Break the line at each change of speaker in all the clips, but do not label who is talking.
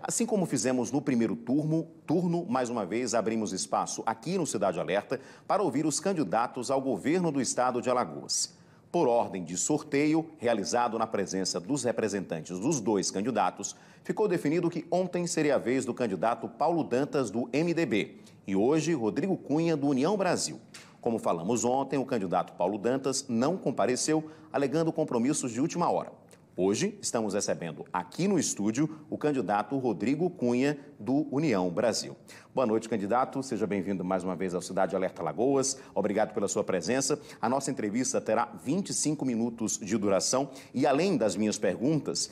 Assim como fizemos no primeiro turno, mais uma vez abrimos espaço aqui no Cidade Alerta para ouvir os candidatos ao governo do estado de Alagoas. Por ordem de sorteio, realizado na presença dos representantes dos dois candidatos, ficou definido que ontem seria a vez do candidato Paulo Dantas, do MDB, e hoje Rodrigo Cunha, do União Brasil. Como falamos ontem, o candidato Paulo Dantas não compareceu, alegando compromissos de última hora. Hoje, estamos recebendo aqui no estúdio o candidato Rodrigo Cunha, do União Brasil. Boa noite, candidato. Seja bem-vindo mais uma vez ao Cidade Alerta Alagoas. Obrigado pela sua presença. A nossa entrevista terá 25 minutos de duração e, além das minhas perguntas,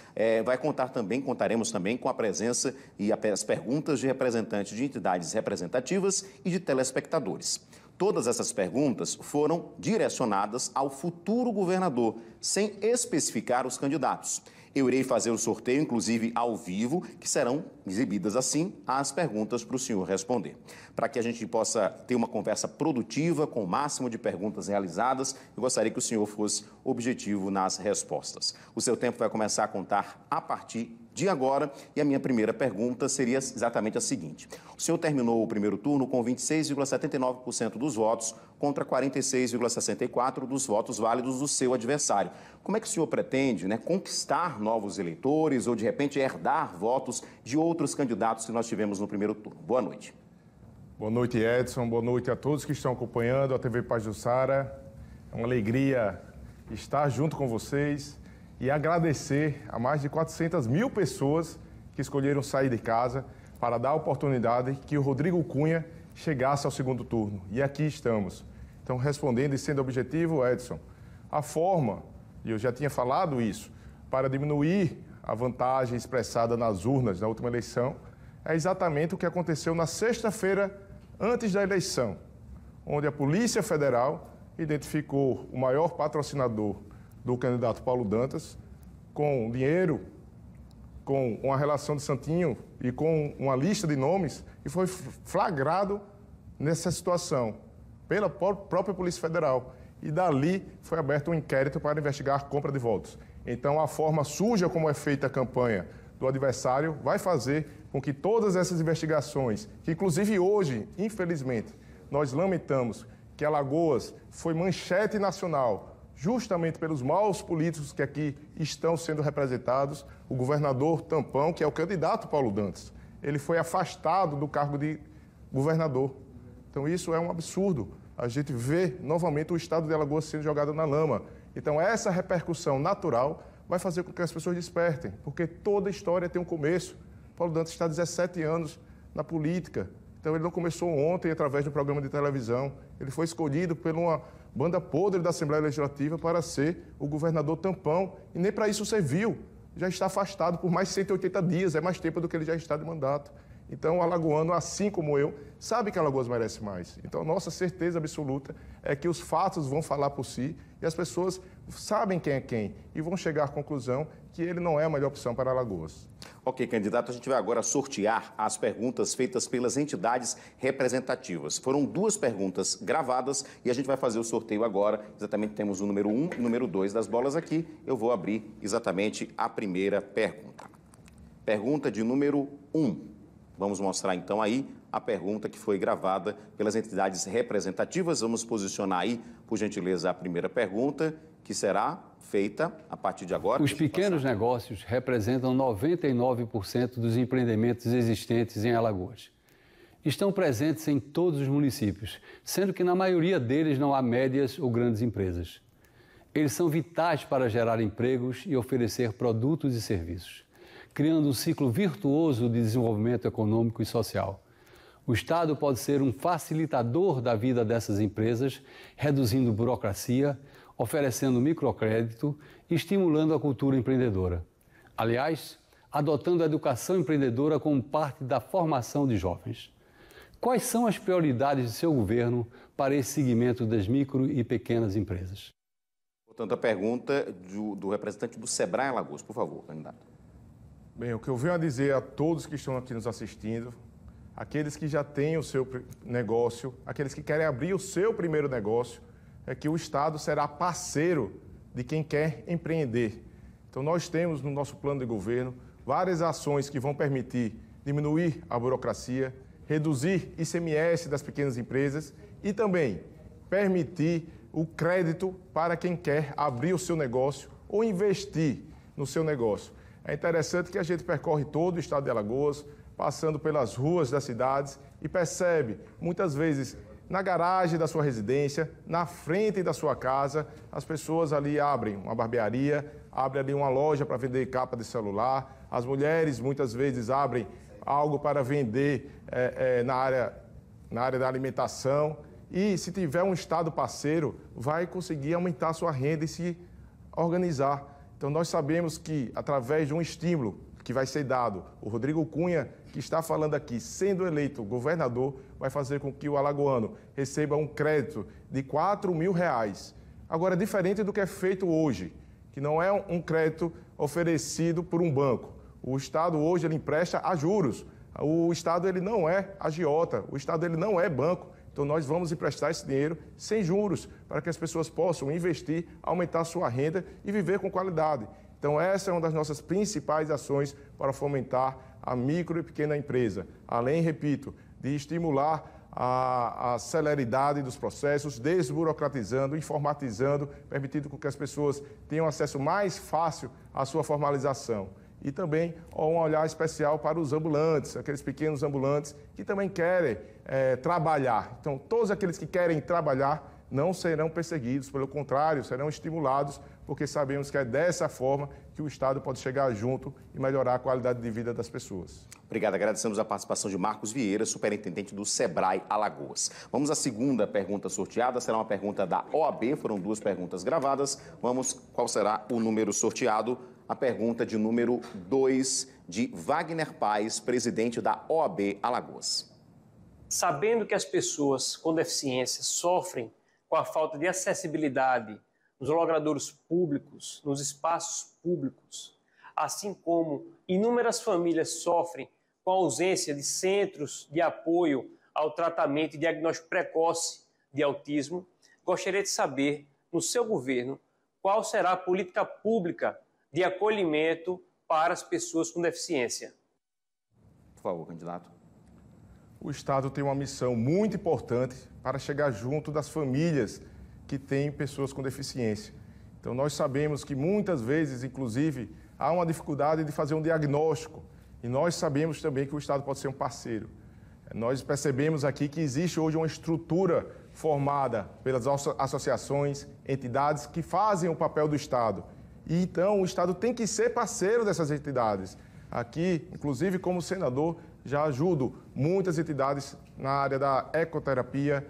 contaremos também com a presença e as perguntas de representantes de entidades representativas e de telespectadores. Todas essas perguntas foram direcionadas ao futuro governador, sem especificar os candidatos. Eu irei fazer o sorteio, inclusive ao vivo, que serão exibidas assim as perguntas para o senhor responder. Para que a gente possa ter uma conversa produtiva, com o máximo de perguntas realizadas, eu gostaria que o senhor fosse objetivo nas respostas. O seu tempo vai começar a contar a partir de agora, e a minha primeira pergunta seria exatamente a seguinte. O senhor terminou o primeiro turno com 26,79% dos votos contra 46,64% dos votos válidos do seu adversário. Como é que o senhor pretende, conquistar novos eleitores ou, de repente, herdar votos de outros candidatos que nós tivemos no primeiro turno? Boa noite.
Boa noite, Edson. Boa noite a todos que estão acompanhando a TV Pajuçara. É uma alegria estar junto com vocês e agradecer a mais de 400 mil pessoas que escolheram sair de casa para dar a oportunidade que o Rodrigo Cunha chegasse ao segundo turno. E aqui estamos. Então, respondendo e sendo objetivo, Edson, a forma, e eu já tinha falado isso, para diminuir a vantagem expressada nas urnas na última eleição, é exatamente o que aconteceu na sexta-feira antes da eleição, onde a Polícia Federal identificou o maior patrocinador do candidato Paulo Dantas, com dinheiro, com uma relação de santinho e com uma lista de nomes, e foi flagrado nessa situação pela própria Polícia Federal. E dali foi aberto um inquérito para investigar a compra de votos. Então, a forma suja como é feita a campanha do adversário vai fazer com que todas essas investigações, que inclusive hoje, infelizmente, nós lamentamos que Alagoas foi manchete nacional, justamente pelos maus políticos que aqui estão sendo representados, o governador Tampão, que é o candidato Paulo Dantas, ele foi afastado do cargo de governador. Então isso é um absurdo. A gente vê novamente o estado de Alagoas sendo jogado na lama. Então essa repercussão natural vai fazer com que as pessoas despertem, porque toda história tem um começo. Paulo Dantas está há 17 anos na política. Então ele não começou ontem através de um programa de televisão. Ele foi escolhido por uma banda podre da Assembleia Legislativa para ser o governador Tampão, e nem para isso serviu. Já está afastado por mais de 180 dias, é mais tempo do que ele já está de mandato. Então, o alagoano, assim como eu, sabe que Alagoas merece mais. Então, nossa certeza absoluta é que os fatos vão falar por si e as pessoas sabem quem é quem e vão chegar à conclusão que ele não é a melhor opção para Alagoas.
Ok, candidato, a gente vai agora sortear as perguntas feitas pelas entidades representativas. Foram duas perguntas gravadas e a gente vai fazer o sorteio agora. Exatamente, temos o número 1 e o número 2 das bolas aqui. Eu vou abrir exatamente a primeira pergunta. Pergunta de número 1. Vamos mostrar então aí a pergunta que foi gravada pelas entidades representativas. Vamos posicionar aí, por gentileza, a primeira pergunta, que será feita a partir de agora.
Os pequenos negócios representam 99% dos empreendimentos existentes em Alagoas. Estão presentes em todos os municípios, sendo que na maioria deles não há médias ou grandes empresas. Eles são vitais para gerar empregos e oferecer produtos e serviços, criando um ciclo virtuoso de desenvolvimento econômico e social. O Estado pode ser um facilitador da vida dessas empresas, reduzindo burocracia, oferecendo microcrédito e estimulando a cultura empreendedora. Aliás, adotando a educação empreendedora como parte da formação de jovens. Quais são as prioridades de seu governo para esse segmento das micro e pequenas empresas?
Portanto, a pergunta do representante do Sebrae Alagoas, por favor, candidato.
Bem, o que eu venho a dizer a todos que estão aqui nos assistindo, aqueles que já têm o seu negócio, aqueles que querem abrir o seu primeiro negócio, é que o Estado será parceiro de quem quer empreender. Então, nós temos no nosso plano de governo várias ações que vão permitir diminuir a burocracia, reduzir ICMS das pequenas empresas e também permitir o crédito para quem quer abrir o seu negócio ou investir no seu negócio. É interessante que a gente percorre todo o estado de Alagoas, passando pelas ruas das cidades e percebe, muitas vezes, na garagem da sua residência, na frente da sua casa, as pessoas ali abrem uma barbearia, abrem ali uma loja para vender capa de celular, as mulheres muitas vezes abrem algo para vender na área da alimentação e, se tiver um estado parceiro, vai conseguir aumentar a sua renda e se organizar. Então, nós sabemos que, através de um estímulo que vai ser dado, o Rodrigo Cunha, que está falando aqui, sendo eleito governador, vai fazer com que o alagoano receba um crédito de R$4.000. Agora, diferente do que é feito hoje, que não é um crédito oferecido por um banco. O Estado hoje ele empresta a juros. O Estado ele não é agiota, o Estado ele não é banco. Então, nós vamos emprestar esse dinheiro sem juros, para que as pessoas possam investir, aumentar a sua renda e viver com qualidade. Então, essa é uma das nossas principais ações para fomentar a micro e pequena empresa. Além, repito, de estimular a celeridade dos processos, desburocratizando, informatizando, permitindo que as pessoas tenham acesso mais fácil à sua formalização. E também um olhar especial para os ambulantes, aqueles pequenos ambulantes que também querem trabalhar. Então, todos aqueles que querem trabalhar não serão perseguidos, pelo contrário, serão estimulados, porque sabemos que é dessa forma que o Estado pode chegar junto e melhorar a qualidade de vida das pessoas.
Obrigado, agradecemos a participação de Marcos Vieira, superintendente do Sebrae Alagoas. Vamos à segunda pergunta sorteada, será uma pergunta da OAB, foram duas perguntas gravadas. Vamos, qual será o número sorteado? A pergunta de número 2, de Wagner Paes, presidente da OAB Alagoas.
Sabendo que as pessoas com deficiência sofrem com a falta de acessibilidade nos logradouros públicos, nos espaços públicos, assim como inúmeras famílias sofrem com a ausência de centros de apoio ao tratamento e diagnóstico precoce de autismo, gostaria de saber, no seu governo, qual será a política pública de acolhimento para as pessoas com deficiência.
Por favor, candidato.
O Estado tem uma missão muito importante para chegar junto das famílias que têm pessoas com deficiência. Então, nós sabemos que muitas vezes, inclusive, há uma dificuldade de fazer um diagnóstico. E nós sabemos também que o Estado pode ser um parceiro. Nós percebemos aqui que existe hoje uma estrutura formada pelas associações, entidades que fazem o papel do Estado. E, então, o Estado tem que ser parceiro dessas entidades. Aqui, inclusive, como senador, já ajudo muitas entidades na área da ecoterapia,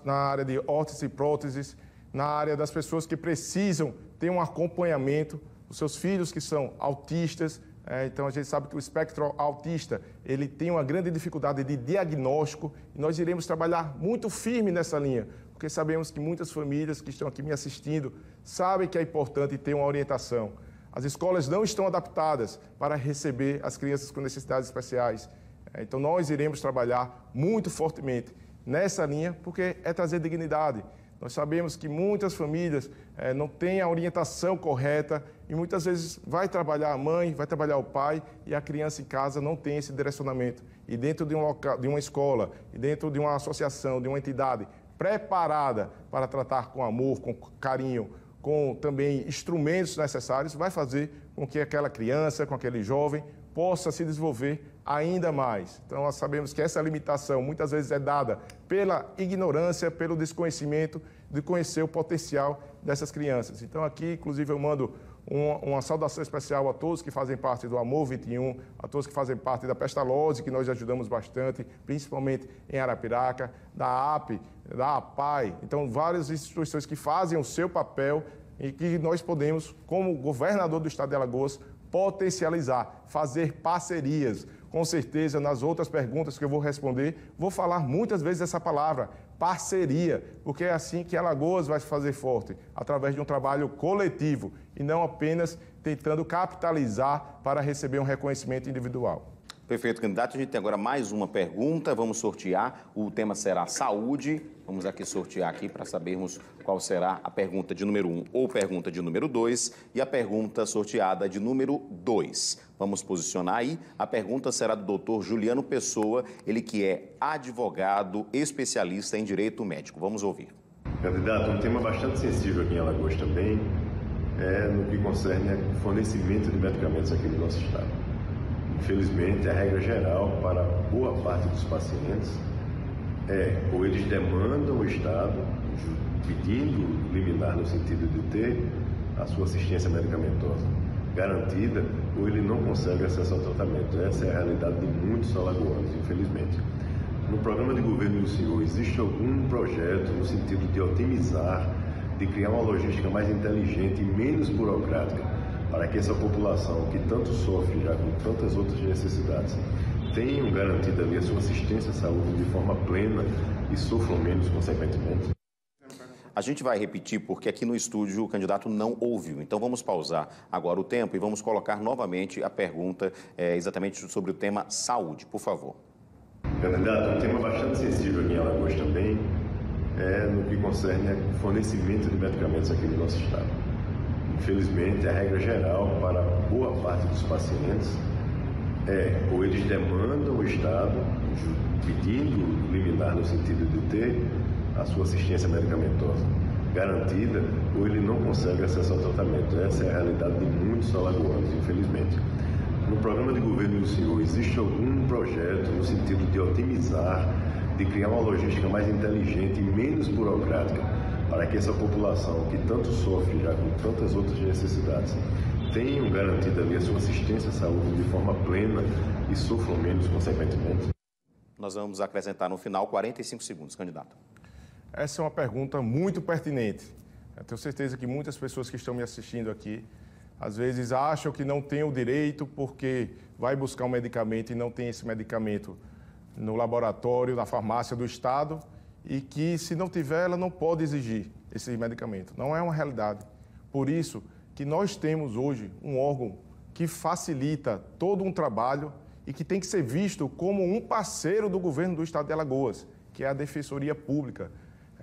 na área de órteses e próteses, na área das pessoas que precisam ter um acompanhamento, os seus filhos que são autistas. Então, a gente sabe que o espectro autista ele tem uma grande dificuldade de diagnóstico e nós iremos trabalhar muito firme nessa linha, porque sabemos que muitas famílias que estão aqui me assistindo sabem que é importante ter uma orientação. As escolas não estão adaptadas para receber as crianças com necessidades especiais. Então, nós iremos trabalhar muito fortemente nessa linha, porque é trazer dignidade. Nós sabemos que muitas famílias não têm a orientação correta e muitas vezes vai trabalhar a mãe, vai trabalhar o pai e a criança em casa não tem esse direcionamento. E dentro de um local, de uma escola, e dentro de uma associação, de uma entidade preparada para tratar com amor, com carinho, com também instrumentos necessários, vai fazer com que aquela criança, com aquele jovem, possa se desenvolver ainda mais. Então, nós sabemos que essa limitação muitas vezes é dada pela ignorância, pelo desconhecimento de conhecer o potencial dessas crianças. Então, aqui, inclusive, eu mando uma saudação especial a todos que fazem parte do Amor 21, a todos que fazem parte da Pestalozzi, que nós ajudamos bastante, principalmente em Arapiraca, da AP, da APAI. Então, várias instituições que fazem o seu papel e que nós podemos, como governador do Estado de Alagoas, potencializar, fazer parcerias. Com certeza, nas outras perguntas que eu vou responder, vou falar muitas vezes essa palavra, parceria, porque é assim que Alagoas vai se fazer forte, através de um trabalho coletivo e não apenas tentando capitalizar para receber um reconhecimento individual.
Perfeito, candidato. A gente tem agora mais uma pergunta. Vamos sortear. O tema será saúde. Vamos aqui sortear aqui para sabermos qual será a pergunta de número 1 ou pergunta de número 2 e a pergunta sorteada de número 2. Vamos posicionar aí. A pergunta será do doutor Juliano Pessoa, ele que é advogado especialista em direito médico. Vamos ouvir.
Candidato, um tema bastante sensível aqui em Alagoas também é no que concerne o fornecimento de medicamentos aqui no nosso estado. Infelizmente, a regra geral para boa parte dos pacientes ou eles demandam o Estado pedindo liminar no sentido de ter a sua assistência medicamentosa garantida, ou ele não consegue acesso ao tratamento. Essa é a realidade de muitos alagoanos, infelizmente. No programa de governo do senhor, existe algum projeto no sentido de otimizar, de criar uma logística mais inteligente e menos burocrática, para que essa população que tanto sofre já com tantas outras necessidades tenham garantida ali a sua assistência à saúde de forma plena e sofram menos consequentemente?
A gente vai repetir porque aqui no estúdio o candidato não ouviu. Então vamos pausar agora o tempo e vamos colocar novamente a pergunta exatamente sobre o tema saúde, por favor.
Candidato, um tema bastante sensível aqui em Alagoas também é no que concerne o fornecimento de medicamentos aqui no nosso estado. Infelizmente, a regra geral para boa parte dos pacientes ou eles demandam o Estado pedindo liminar no sentido de ter a sua assistência medicamentosa garantida, ou ele não consegue acesso ao tratamento. Essa é a realidade de muitos alagoanos, infelizmente. No programa de governo do senhor, existe algum projeto no sentido de otimizar, de criar uma logística mais inteligente e menos burocrática, para que essa população que tanto sofre já com tantas outras necessidades tenham garantida ali a sua assistência à saúde de forma plena e sofram menos consequentemente?
Nós vamos acrescentar no final 45 segundos, candidato.
Essa é uma pergunta muito pertinente. Eu tenho certeza que muitas pessoas que estão me assistindo aqui, às vezes acham que não tem o direito porque vai buscar um medicamento e não tem esse medicamento no laboratório, na farmácia do Estado, e que, se não tiver, ela não pode exigir esse medicamento. Não é uma realidade. Por isso que nós temos hoje um órgão que facilita todo um trabalho e que tem que ser visto como um parceiro do governo do Estado de Alagoas, que é a Defensoria Pública.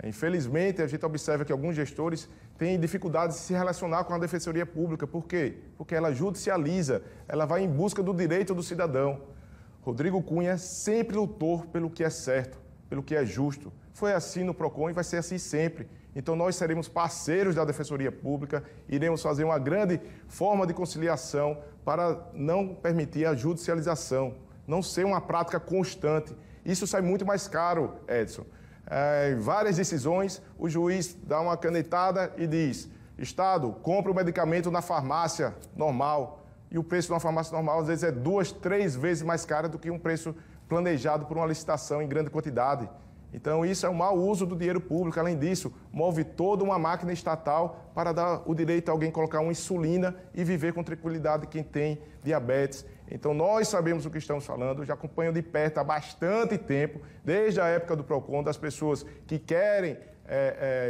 Infelizmente, a gente observa que alguns gestores têm dificuldades de se relacionar com a Defensoria Pública. Por quê? Porque ela judicializa, ela vai em busca do direito do cidadão. Rodrigo Cunha sempre lutou pelo que é certo, pelo que é justo. Foi assim no PROCON e vai ser assim sempre. Então, nós seremos parceiros da Defensoria Pública, iremos fazer uma grande forma de conciliação para não permitir a judicialização, não ser uma prática constante. Isso sai muito mais caro, Edson. Em várias decisões, o juiz dá uma canetada e diz: Estado, compra o medicamento na farmácia normal. E o preço de uma farmácia normal, às vezes, é 2, 3 vezes mais caro do que um preço planejado por uma licitação em grande quantidade. Então, isso é um mau uso do dinheiro público. Além disso, move toda uma máquina estatal para dar o direito a alguém colocar uma insulina e viver com tranquilidade quem tem diabetes. Então, nós sabemos o que estamos falando, já acompanho de perto há bastante tempo, desde a época do PROCON, das pessoas que querem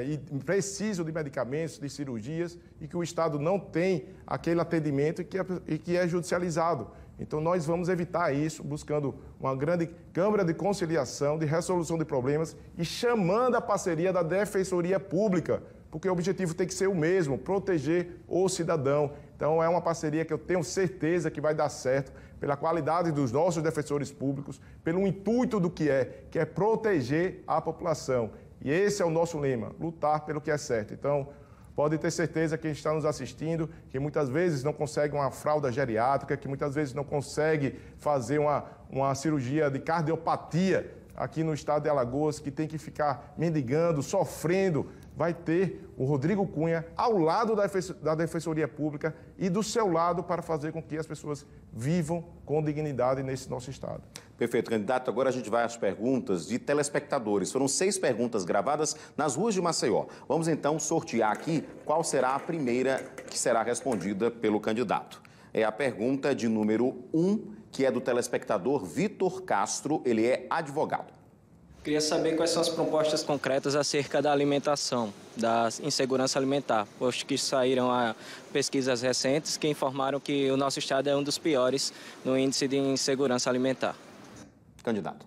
e precisam de medicamentos, de cirurgias, e que o Estado não tem aquele atendimento e que é judicializado. Então, nós vamos evitar isso, buscando uma grande câmara de conciliação, de resolução de problemas e chamando a parceria da Defensoria Pública, porque o objetivo tem que ser o mesmo, proteger o cidadão. Então, é uma parceria que eu tenho certeza que vai dar certo, pela qualidade dos nossos defensores públicos, pelo intuito do que é proteger a população. E esse é o nosso lema, lutar pelo que é certo. Então, pode ter certeza que quem está nos assistindo, que muitas vezes não consegue uma fralda geriátrica, que muitas vezes não consegue fazer uma cirurgia de cardiopatia aqui no estado de Alagoas, que tem que ficar mendigando, sofrendo, vai ter o Rodrigo Cunha ao lado da Defensoria Pública e do seu lado para fazer com que as pessoas vivam com dignidade nesse nosso estado.
Perfeito, candidato. Agora a gente vai às perguntas de telespectadores. Foram 6 perguntas gravadas nas ruas de Maceió. Vamos então sortear aqui qual será a primeira que será respondida pelo candidato. É a pergunta de número 1, que é do telespectador Vitor Castro, ele é advogado.
Queria saber quais são as propostas concretas acerca da alimentação, da insegurança alimentar, posto que saíram pesquisas recentes que informaram que o nosso estado é um dos piores no índice de insegurança alimentar.
Candidato.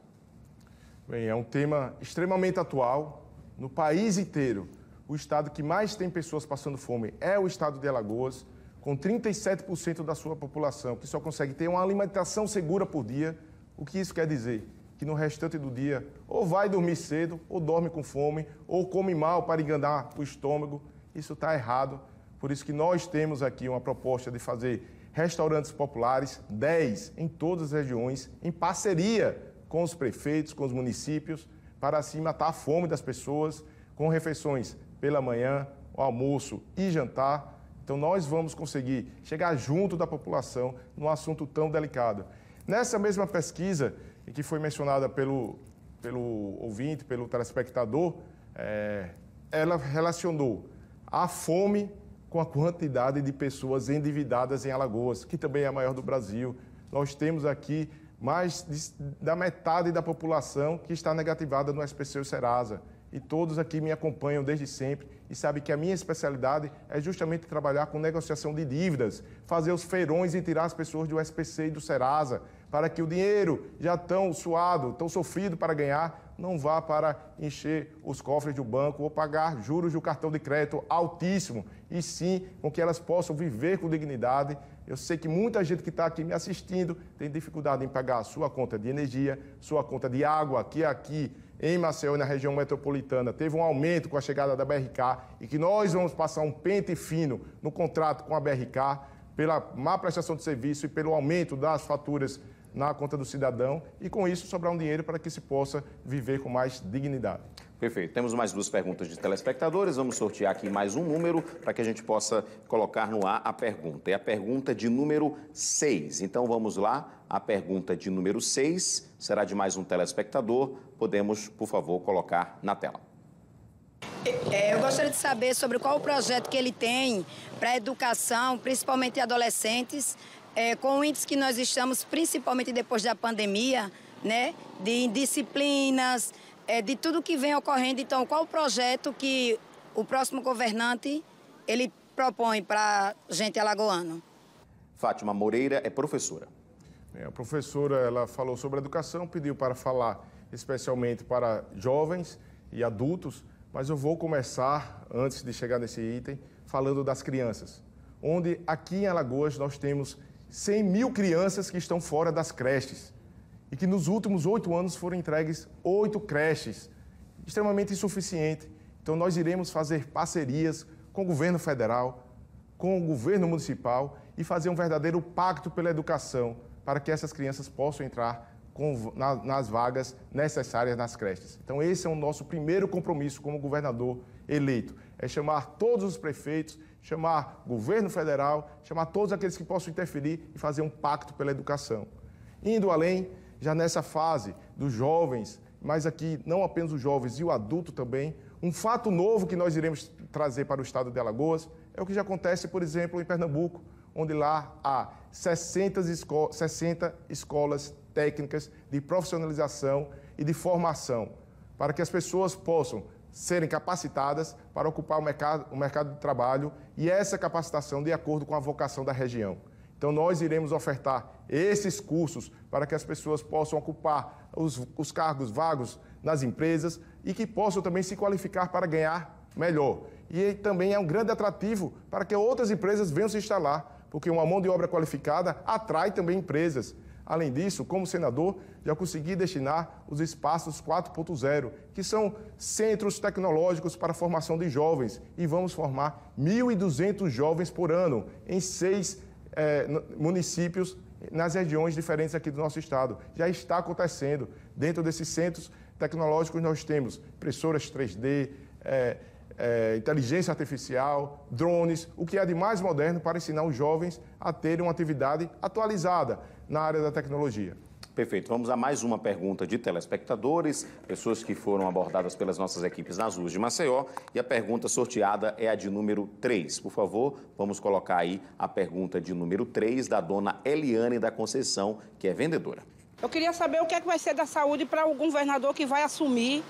Bem, é um tema extremamente atual. No país inteiro, o estado que mais tem pessoas passando fome é o estado de Alagoas, com 37% da sua população, que só consegue ter uma alimentação segura por dia. O que isso quer dizer? Que no restante do dia, ou vai dormir cedo, ou dorme com fome, ou come mal para enganar o estômago. Isso está errado. Por isso que nós temos aqui uma proposta de fazer restaurantes populares, 10 em todas as regiões, em parceria com os prefeitos, com os municípios, para assim matar a fome das pessoas, com refeições pela manhã, o almoço e jantar. Então nós vamos conseguir chegar junto da população num assunto tão delicado. Nessa mesma pesquisa, que foi mencionada pelo ouvinte, pelo telespectador, ela relacionou a fome com a quantidade de pessoas endividadas em Alagoas, que também é a maior do Brasil. Nós temos aqui mais da metade da população que está negativada no SPC Serasa. E todos aqui me acompanham desde sempre e sabem que a minha especialidade é justamente trabalhar com negociação de dívidas, fazer os feirões e tirar as pessoas do SPC e do Serasa, para que o dinheiro já tão suado, tão sofrido para ganhar, não vá para encher os cofres do banco ou pagar juros do cartão de crédito altíssimo, e sim com que elas possam viver com dignidade. Eu sei que muita gente que está aqui me assistindo tem dificuldade em pagar a sua conta de energia, sua conta de água, que aqui em Maceió, na região metropolitana, teve um aumento com a chegada da BRK e que nós vamos passar um pente fino no contrato com a BRK pela má prestação de serviço e pelo aumento das faturas na conta do cidadão e, com isso, sobrar um dinheiro para que se possa viver com mais dignidade.
Perfeito. Temos mais duas perguntas de telespectadores. Vamos sortear aqui mais um número para que a gente possa colocar no ar a pergunta. É a pergunta de número 6. Então, vamos lá. A pergunta de número 6 será de mais um telespectador. Podemos, por favor, colocar na tela.
Eu gostaria de saber sobre qual o projeto que ele tem para a educação, principalmente adolescentes, com o índice que nós estamos, principalmente depois da pandemia, né, de indisciplinas, de tudo que vem ocorrendo. Então, qual o projeto que o próximo governante ele propõe para a gente alagoano?
Fátima Moreira é professora.
A professora ela falou sobre a educação, pediu para falar especialmente para jovens e adultos, mas eu vou começar, antes de chegar nesse item, falando das crianças, onde aqui em Alagoas nós temos 100 mil crianças que estão fora das creches e que nos últimos 8 anos foram entregues 8 creches, extremamente insuficiente. Então nós iremos fazer parcerias com o governo federal, com o governo municipal e fazer um verdadeiro pacto pela educação para que essas crianças possam entrar nas vagas necessárias nas creches. Então esse é o nosso primeiro compromisso como governador eleito, é chamar todos os prefeitos, chamar o governo federal, chamar todos aqueles que possam interferir e fazer um pacto pela educação. Indo além, já nessa fase dos jovens, mas aqui não apenas os jovens e o adulto também, um fato novo que nós iremos trazer para o estado de Alagoas é o que já acontece, por exemplo, em Pernambuco, onde lá há 60 escolas técnicas de profissionalização e de formação, para que as pessoas possam serem capacitadas para ocupar o mercado de trabalho e essa capacitação de acordo com a vocação da região. Então, nós iremos ofertar esses cursos para que as pessoas possam ocupar os cargos vagos nas empresas e que possam também se qualificar para ganhar melhor. E também é um grande atrativo para que outras empresas venham se instalar, porque uma mão de obra qualificada atrai também empresas. Além disso, como senador, já consegui destinar os espaços 4.0, que são centros tecnológicos para a formação de jovens, e vamos formar 1.200 jovens por ano em 6 municípios nas regiões diferentes aqui do nosso estado. Já está acontecendo. Dentro desses centros tecnológicos nós temos impressoras 3D, inteligência artificial, drones, o que é de mais moderno para ensinar os jovens a terem uma atividade atualizada na área da tecnologia.
Perfeito. Vamos a mais uma pergunta de telespectadores, pessoas que foram abordadas pelas nossas equipes nas ruas de Maceió. E a pergunta sorteada é a de número 3. Por favor, vamos colocar aí a pergunta de número 3 da dona Eliane da Conceição, que é vendedora.
Eu queria saber o que é que vai ser da saúde para o governador que vai assumir,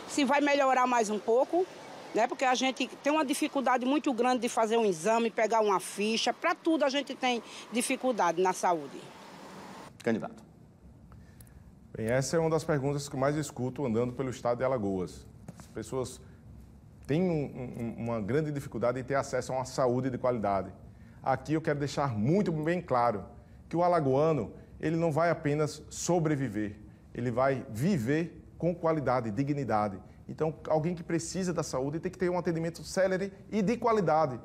se vai melhorar mais um pouco, né? Porque a gente tem uma dificuldade muito grande de fazer um exame, pegar uma ficha, para tudo a gente tem dificuldade na saúde.
Candidato.
Bem, essa é uma das perguntas que eu mais escuto andando pelo estado de Alagoas. As pessoas têm uma grande dificuldade em ter acesso a uma saúde de qualidade. Aqui eu quero deixar muito bem claro que o alagoano, ele não vai apenas sobreviver, ele vai viver com qualidade, dignidade. Então, alguém que precisa da saúde tem que ter um atendimento célere e de qualidade.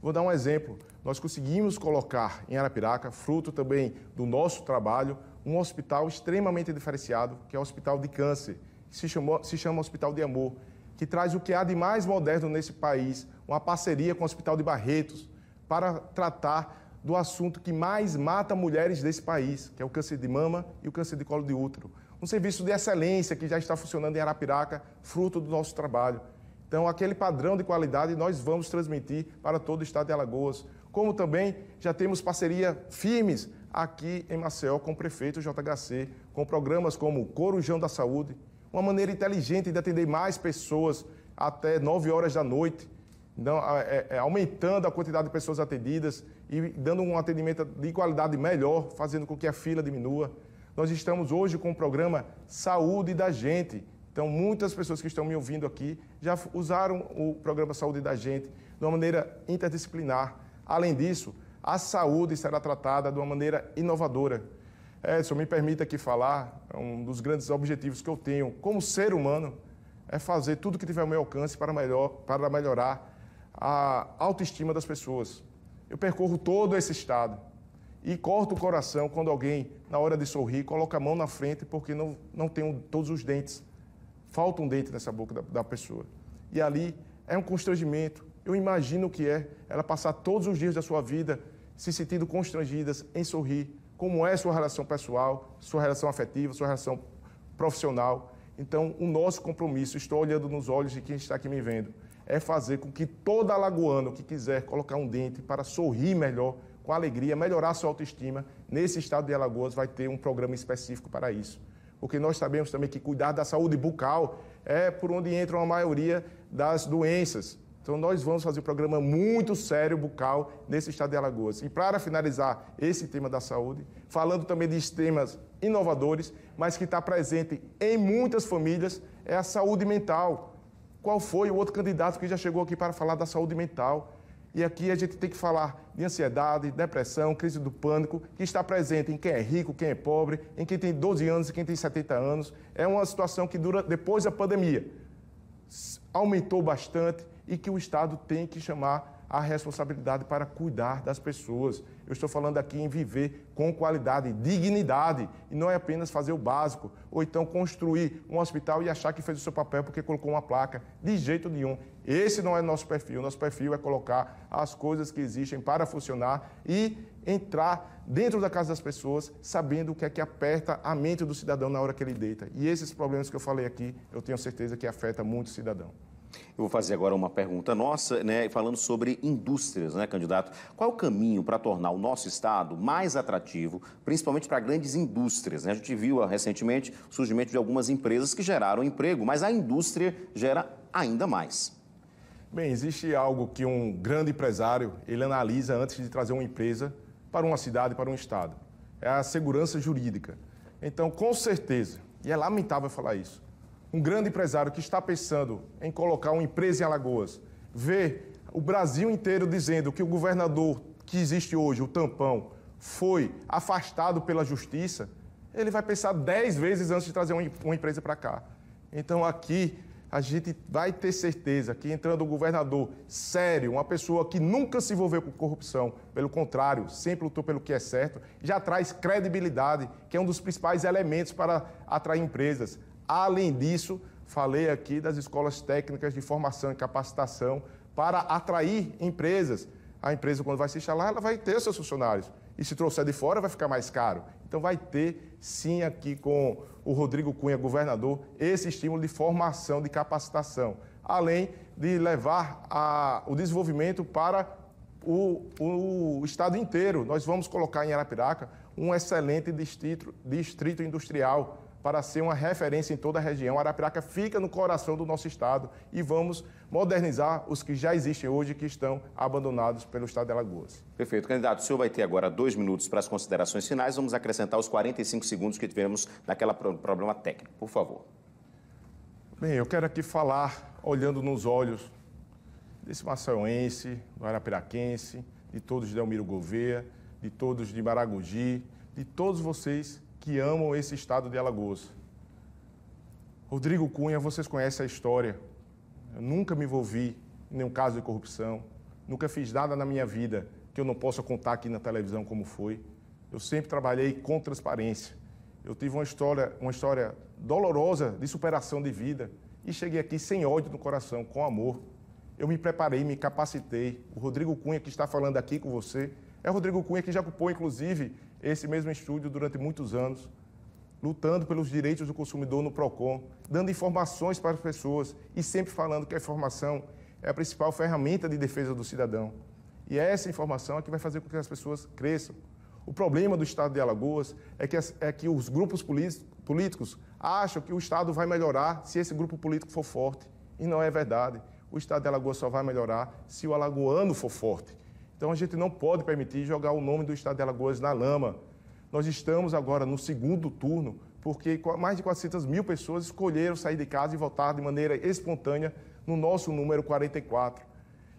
Vou dar um exemplo. Nós conseguimos colocar em Arapiraca, fruto também do nosso trabalho, um hospital extremamente diferenciado, que é o Hospital de Câncer, que se chama Hospital de Amor, que traz o que há de mais moderno nesse país, uma parceria com o Hospital de Barretos, para tratar do assunto que mais mata mulheres desse país, que é o câncer de mama e o câncer de colo de útero. Um serviço de excelência que já está funcionando em Arapiraca, fruto do nosso trabalho. Então, aquele padrão de qualidade nós vamos transmitir para todo o estado de Alagoas. Como também já temos parceria firmes aqui em Maceió com o prefeito JHC, com programas como Corujão da Saúde, uma maneira inteligente de atender mais pessoas até 9 horas da noite, então, aumentando a quantidade de pessoas atendidas e dando um atendimento de qualidade melhor, fazendo com que a fila diminua. Nós estamos hoje com o programa Saúde da Gente. Então, muitas pessoas que estão me ouvindo aqui já usaram o programa Saúde da Gente de uma maneira interdisciplinar. Além disso, a saúde será tratada de uma maneira inovadora. Edson, me permita aqui falar, um dos grandes objetivos que eu tenho como ser humano é fazer tudo que tiver ao meu alcance para melhorar a autoestima das pessoas. Eu percorro todo esse estado e corto o coração quando alguém, na hora de sorrir, coloca a mão na frente porque não tem todos os dentes. Falta um dente nessa boca da pessoa. E ali é um constrangimento. Eu imagino o que é ela passar todos os dias da sua vida se sentindo constrangidas em sorrir. Como é sua relação pessoal, sua relação afetiva, sua relação profissional. Então, o nosso compromisso, estou olhando nos olhos de quem está aqui me vendo, é fazer com que todo alagoano que quiser colocar um dente para sorrir melhor, com alegria, melhorar sua autoestima, nesse estado de Alagoas vai ter um programa específico para isso. Porque nós sabemos também que cuidar da saúde bucal é por onde entra a maioria das doenças. Então, nós vamos fazer um programa muito sério bucal nesse estado de Alagoas. E para finalizar esse tema da saúde, falando também de temas inovadores, mas que está presente em muitas famílias, é a saúde mental. Qual foi o outro candidato que já chegou aqui para falar da saúde mental? E aqui a gente tem que falar de ansiedade, depressão, crise do pânico, que está presente em quem é rico, quem é pobre, em quem tem 12 anos e quem tem 70 anos. É uma situação que depois da pandemia aumentou bastante e que o Estado tem que chamar a responsabilidade para cuidar das pessoas. Eu estou falando aqui em viver com qualidade, dignidade, e não é apenas fazer o básico, ou então construir um hospital e achar que fez o seu papel porque colocou uma placa. De jeito nenhum. Esse não é nosso perfil. Nosso perfil é colocar as coisas que existem para funcionar e entrar dentro da casa das pessoas, sabendo o que é que aperta a mente do cidadão na hora que ele deita. E esses problemas que eu falei aqui, eu tenho certeza que afeta muito o cidadão.
Eu vou fazer agora uma pergunta nossa, falando sobre indústrias, candidato? Qual é o caminho para tornar o nosso estado mais atrativo, principalmente para grandes indústrias? A gente viu recentemente o surgimento de algumas empresas que geraram emprego, mas a indústria gera ainda mais.
Bem, existe algo que um grande empresário, ele analisa antes de trazer uma empresa para uma cidade, para um estado. É a segurança jurídica. Então, com certeza, e é lamentável falar isso, um grande empresário que está pensando em colocar uma empresa em Alagoas, vê o Brasil inteiro dizendo que o governador que existe hoje, o Tampão, foi afastado pela justiça, ele vai pensar 10 vezes antes de trazer uma empresa para cá. Então, aqui, a gente vai ter certeza que entrando um governador sério, uma pessoa que nunca se envolveu com corrupção, pelo contrário, sempre lutou pelo que é certo, já traz credibilidade, que é um dos principais elementos para atrair empresas. Além disso, falei aqui das escolas técnicas de formação e capacitação para atrair empresas. A empresa, quando vai se instalar, ela vai ter seus funcionários. E se trouxer de fora, vai ficar mais caro. Então, vai ter, sim, aqui com o Rodrigo Cunha, governador, esse estímulo de formação, de capacitação. Além de levar o desenvolvimento para o estado inteiro. Nós vamos colocar em Arapiraca um excelente distrito industrial para ser uma referência em toda a região. Arapiraca fica no coração do nosso estado e vamos modernizar os que já existem hoje e que estão abandonados pelo estado de Alagoas.
Perfeito. Candidato, o senhor vai ter agora 2 minutos para as considerações finais. Vamos acrescentar os 45 segundos que tivemos naquela problema técnico. Por favor.
Bem, eu quero aqui falar olhando nos olhos desse maceiense, do arapiraquense, de todos de Delmiro Gouveia, de todos de Maragogi, de todos vocês que amam esse estado de Alagoas. Rodrigo Cunha, vocês conhecem a história. Eu nunca me envolvi em nenhum caso de corrupção, nunca fiz nada na minha vida que eu não possa contar aqui na televisão como foi. Eu sempre trabalhei com transparência. Eu tive uma história dolorosa de superação de vida e cheguei aqui sem ódio no coração, com amor. Eu me preparei, me capacitei. O Rodrigo Cunha, que está falando aqui com você, é o Rodrigo Cunha que já ocupou, inclusive, esse mesmo estúdio durante muitos anos, lutando pelos direitos do consumidor no PROCON, dando informações para as pessoas e sempre falando que a informação é a principal ferramenta de defesa do cidadão. E essa informação é que vai fazer com que as pessoas cresçam. O problema do estado de Alagoas é que os grupos políticos acham que o estado vai melhorar se esse grupo político for forte. E não é verdade. O estado de Alagoas só vai melhorar se o alagoano for forte. Então, a gente não pode permitir jogar o nome do estado de Alagoas na lama. Nós estamos agora no segundo turno, porque mais de 400 mil pessoas escolheram sair de casa e votar de maneira espontânea no nosso número 44.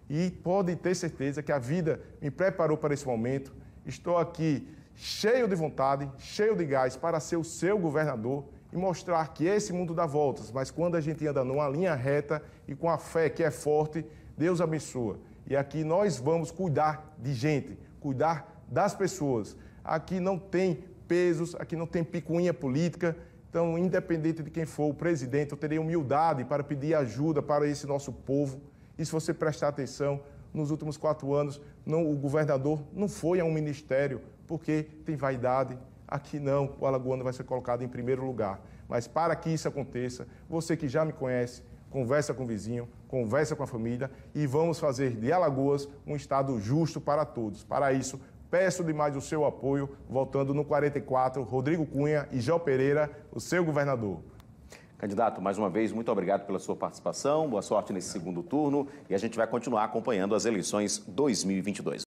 E podem ter certeza que a vida me preparou para esse momento. Estou aqui cheio de vontade, cheio de gás para ser o seu governador e mostrar que esse mundo dá voltas, mas quando a gente anda numa linha reta e com a fé que é forte, Deus abençoa. E aqui nós vamos cuidar de gente, cuidar das pessoas. Aqui não tem pesos, aqui não tem picuinha política. Então, independente de quem for o presidente, eu terei humildade para pedir ajuda para esse nosso povo. E se você prestar atenção, nos últimos 4 anos, o governador não foi a um ministério, porque tem vaidade. Aqui não, o alagoano vai ser colocado em primeiro lugar. Mas para que isso aconteça, você que já me conhece, conversa com o vizinho, conversa com a família e vamos fazer de Alagoas um estado justo para todos. Para isso, peço demais o seu apoio, votando no 44, Rodrigo Cunha e João Pereira, o seu governador.
Candidato, mais uma vez, muito obrigado pela sua participação, boa sorte nesse segundo turno e a gente vai continuar acompanhando as eleições 2022.